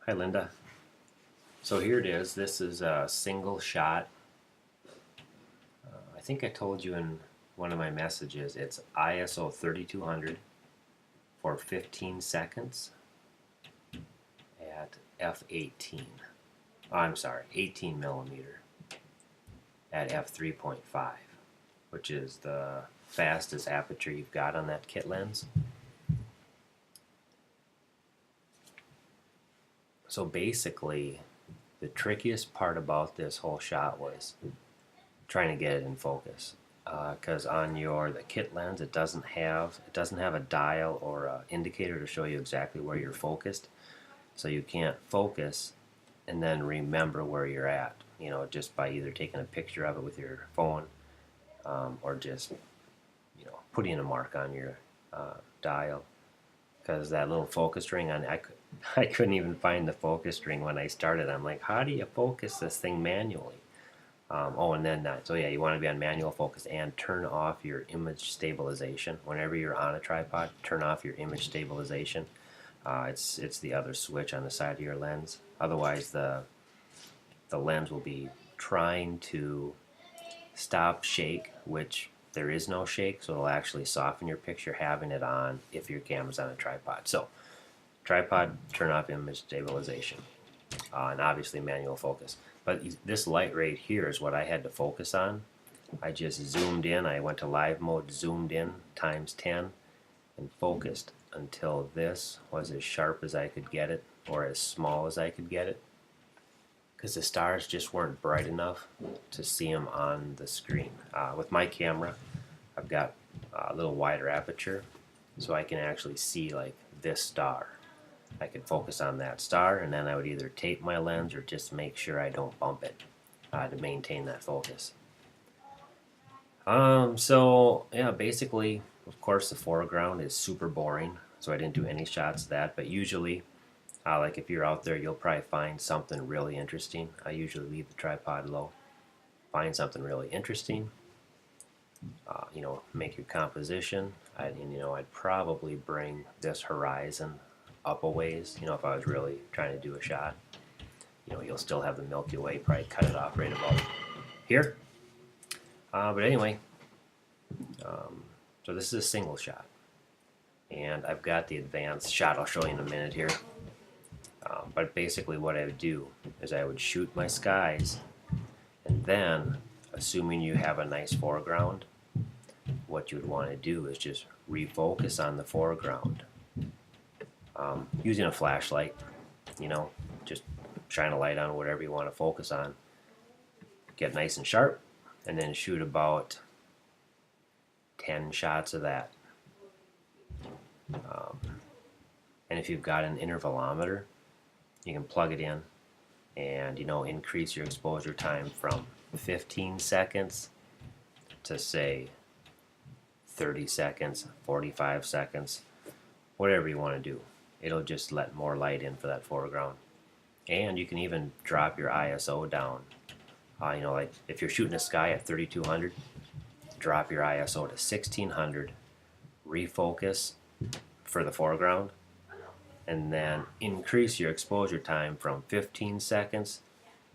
Hi Linda. So here it is. This is a single shot. I think I told you in one of my messages it's ISO 3200 for 15 seconds at f18. Oh, I'm sorry, 18 millimeter at f3.5, which is the fastest aperture you've got on that kit lens. So basically, the trickiest part about this whole shot was trying to get it in focus, because on the kit lens it doesn't have a dial or a indicator to show you exactly where you're focused, so you can't focus and then remember where you're at, just by either taking a picture of it with your phone, or just putting a mark on your dial, because that little focus ring I couldn't even find the focus ring when I started. I'm like, how do you focus this thing manually? And then so yeah, you want to be on manual focus and turn off your image stabilization. Whenever you're on a tripod, turn off your image stabilization. It's the other switch on the side of your lens. Otherwise, the lens will be trying to stop shake, which there is no shake, so it'll actually soften your picture having it on if your camera's on a tripod. So tripod, turn off image stabilization, and obviously manual focus. But this light right here is what I had to focus on. I just zoomed in, I went to live mode, zoomed in times 10, and focused until this was as sharp as I could get it, or as small as I could get it, because the stars just weren't bright enough to see them on the screen. With my camera, I've got a little wider aperture, so I can actually see like this star. I could focus on that star, and then I would either tape my lens or just make sure I don't bump it to maintain that focus. So yeah, basically, of course, the foreground is super boring, so I didn't do any shots of that. But usually, like if you're out there, you'll probably find something really interesting. I usually leave the tripod low, find something really interesting. Make your composition. I'd probably bring this horizon up a ways, if I was really trying to do a shot. You'll still have the Milky Way, probably cut it off right about here. But anyway, so this is a single shot. And I've got the advanced shot I'll show you in a minute here. But basically what I would do is I would shoot my skies, and then, assuming you have a nice foreground, what you would want to do is just refocus on the foreground. Using a flashlight, just shine a light on whatever you want to focus on. Get nice and sharp, and then shoot about 10 shots of that. And if you've got an intervalometer, you can plug it in and increase your exposure time from 15 seconds to say 30 seconds, 45 seconds, whatever you want to do. It'll just let more light in for that foreground. And you can even drop your ISO down. Like if you're shooting a sky at 3200, drop your ISO to 1600, refocus for the foreground, and then increase your exposure time from 15 seconds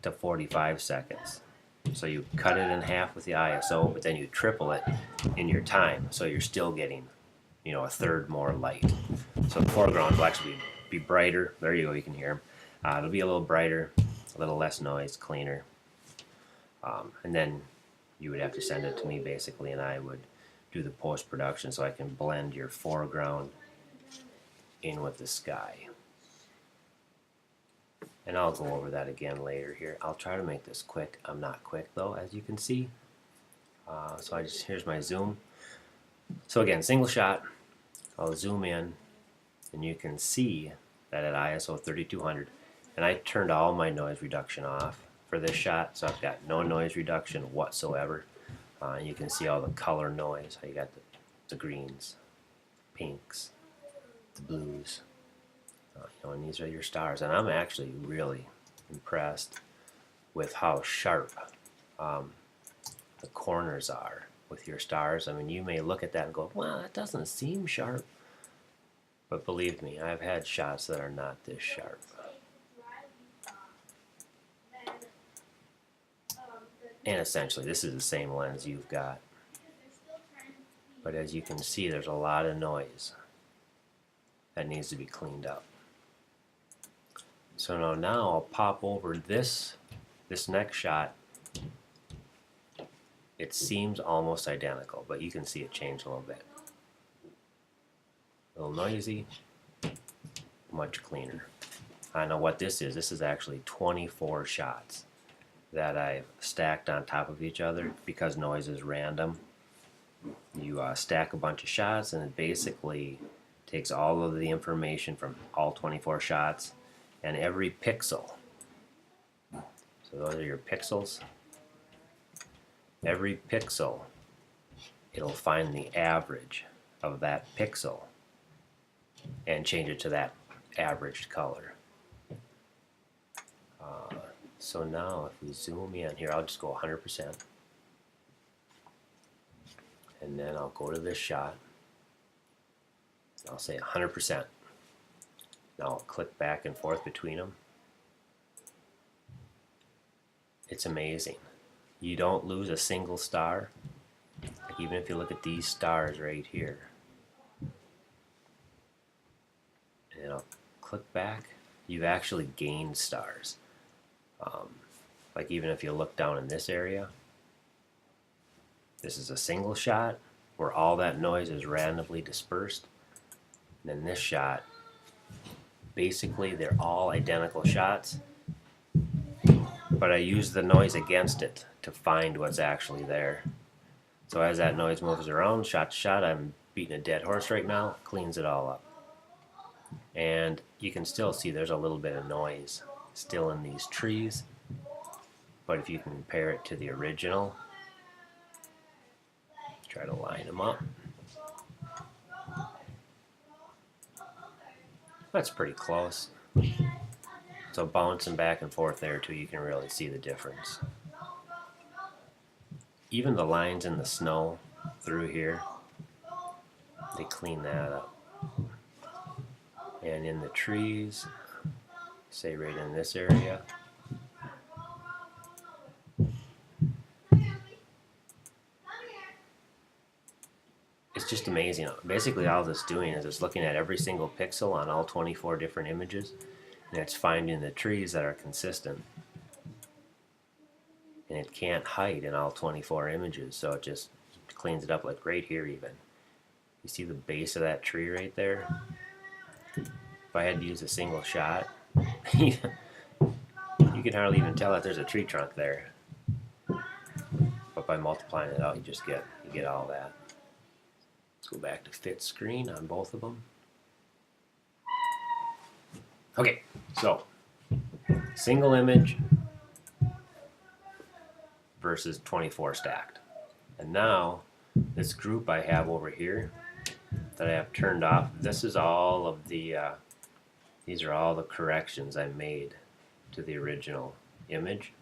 to 45 seconds. So you cut it in half with the ISO, but then you triple it in your time, so you're still getting, a third more light. So the foreground will actually be brighter. There you go, you can hear them. It'll be a little brighter, a little less noise, cleaner. And then you would have to send it to me basically, and I would do the post-production so I can blend your foreground in with the sky. And I'll go over that again later here. I'll try to make this quick. I'm not quick though, as you can see. So here's my zoom. So again, single shot. I'll zoom in, and you can see that at ISO 3200, and I turned all my noise reduction off for this shot, so I've got no noise reduction whatsoever. And you can see all the color noise. How you got the greens, pinks, the blues, and these are your stars. And I'm actually really impressed with how sharp the corners are with your stars. I mean, you may look at that and go, well, that doesn't seem sharp. But believe me, I've had shots that are not this sharp. And essentially this is the same lens you've got. But as you can see, there's a lot of noise that needs to be cleaned up. So now I'll pop over this next shot. It seems almost identical, but you can see it change a little bit. A little noisy, much cleaner. I know what this is. This is actually 24 shots that I've stacked on top of each other because noise is random. You stack a bunch of shots and it basically takes all of the information from all 24 shots and every pixel. So those are your pixels. Every pixel, it'll find the average of that pixel and change it to that averaged color. So now if we zoom in here, I'll just go 100%. And then I'll go to this shot. I'll say 100%. Now I'll click back and forth between them. It's amazing. You don't lose a single star. Like even if you look at these stars right here. And I'll click back. You've actually gained stars. Like even if you look down in this area. This is a single shot where all that noise is randomly dispersed. And then this shot, basically they're all identical shots, but I use the noise against it to find what's actually there. So as that noise moves around, shot to shot, I'm beating a dead horse right now, cleans it all up. And you can still see there's a little bit of noise still in these trees, but if you compare it to the original, try to line them up. That's pretty close. So bouncing back and forth there too, you can really see the difference. Even the lines in the snow through here, they clean that up. And in the trees, say right in this area, it's just amazing. Basically all it's doing is it's looking at every single pixel on all 24 different images, and it's finding the trees that are consistent. And it can't hide in all 24 images, so it just cleans it up. Like right here even. You see the base of that tree right there? If I had to use a single shot, you can hardly even tell that there's a tree trunk there. But by multiplying it out, you get all that. Let's go back to fit screen on both of them. Okay, so single image versus 24 stacked. And now this group I have over here that I have turned off, this is all of the, these are all the corrections I made to the original image.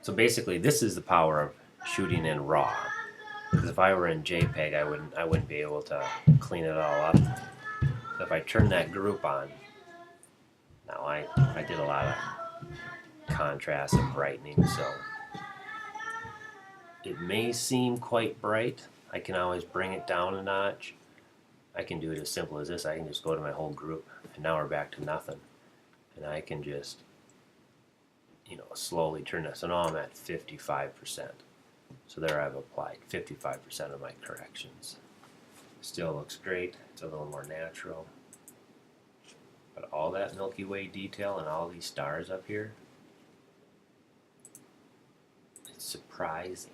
So basically this is the power of shooting in RAW. Because if I were in JPEG, I wouldn't be able to clean it all up. So if I turn that group on, now I did a lot of contrast and brightening, so it may seem quite bright. I can always bring it down a notch. I can do it as simple as this. I can just go to my whole group, and now we're back to nothing. And I can just, slowly turn this. So now I'm at 55%. So there I've applied 55% of my corrections. Still looks great. It's a little more natural. But all that Milky Way detail and all these stars up here, it's surprising.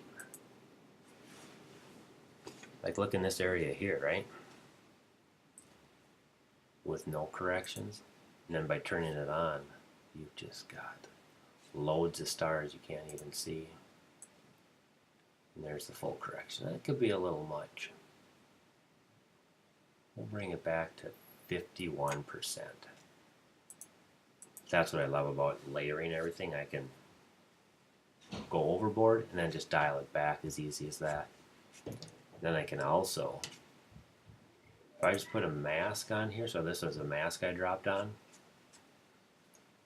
Like look in this area here, right? With no corrections. And then by turning it on, you've just got loads of stars you can't even see. And there's the full correction. That could be a little much. We'll bring it back to 51%. That's what I love about layering everything. I can go overboard and then just dial it back as easy as that. Then I can also, if I just put a mask on here, so this is a mask I dropped on,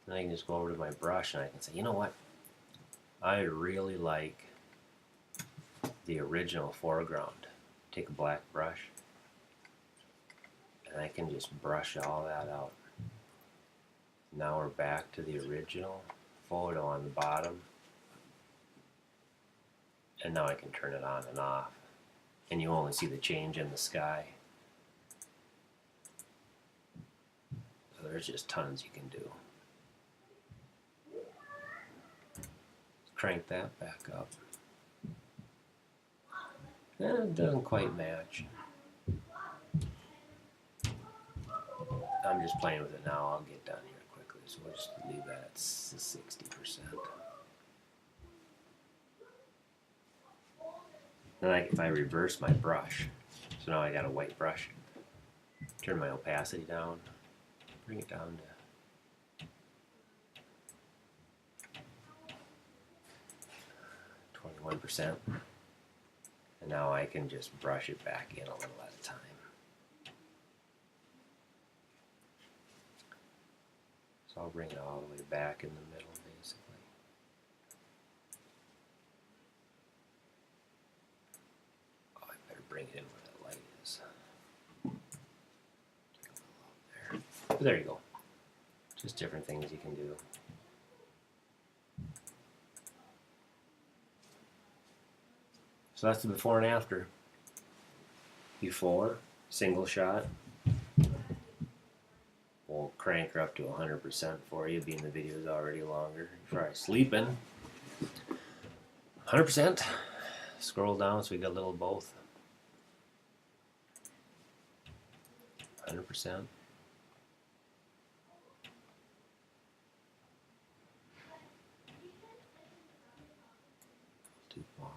then I can just go over to my brush and I can say, you know what? I really like the original foreground. Take a black brush and I can just brush all that out. Now we're back to the original photo on the bottom, and now I can turn it on and off, and you only see the change in the sky. So there's just tons you can do. Let's crank that back up. It doesn't quite match. I'm just playing with it now. I'll get done here quickly, so we'll just leave that at 60%. Then if I reverse my brush, so now I got a white brush, turn my opacity down, bring it down to 21%, and now I can just brush it back in a little at a time. So I'll bring it all the way back in the middle, basically. Oh, I better bring it in where that light is. Take a little out there. But there you go. Just different things you can do. So that's the before and after. Before, single shot. We'll crank her up to 100% for you, being the video is already longer. You're probably sleeping. 100%. Scroll down so we got a little of both. 100%. Too far.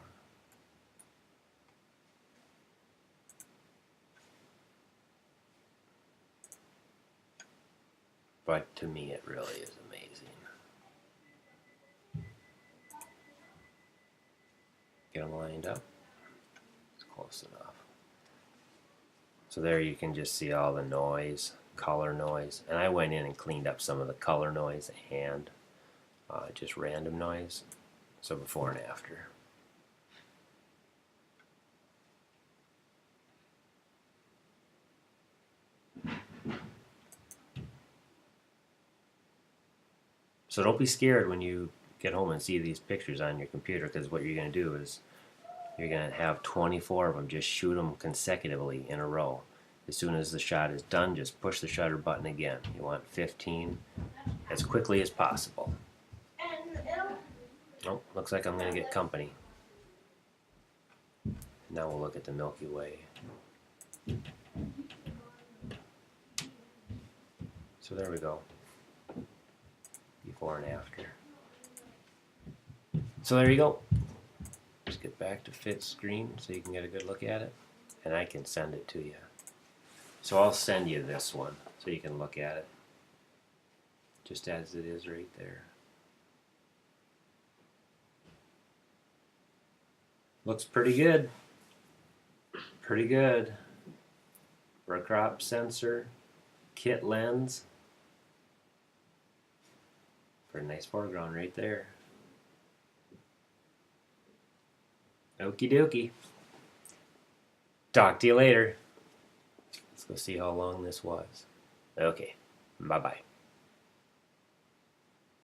But to me, it really is amazing. Get them lined up. It's close enough. So there you can just see all the noise, color noise. And I went in and cleaned up some of the color noise and just random noise. So before and after. So don't be scared when you get home and see these pictures on your computer, because what you're going to do is you're going to have 24 of them. Just shoot them consecutively in a row. As soon as the shot is done, just push the shutter button again. You want 15 as quickly as possible. Oh, looks like I'm going to get company. Now we'll look at the Milky Way. So there we go. Before and after. So there you go. Just get back to fit screen so you can get a good look at it, and I can send it to you. So I'll send you this one so you can look at it just as it is right there. Looks pretty good. Pretty good. For a crop sensor, kit lens. Pretty nice foreground right there. Okie dokie. Talk to you later. Let's go see how long this was. Okay, bye-bye.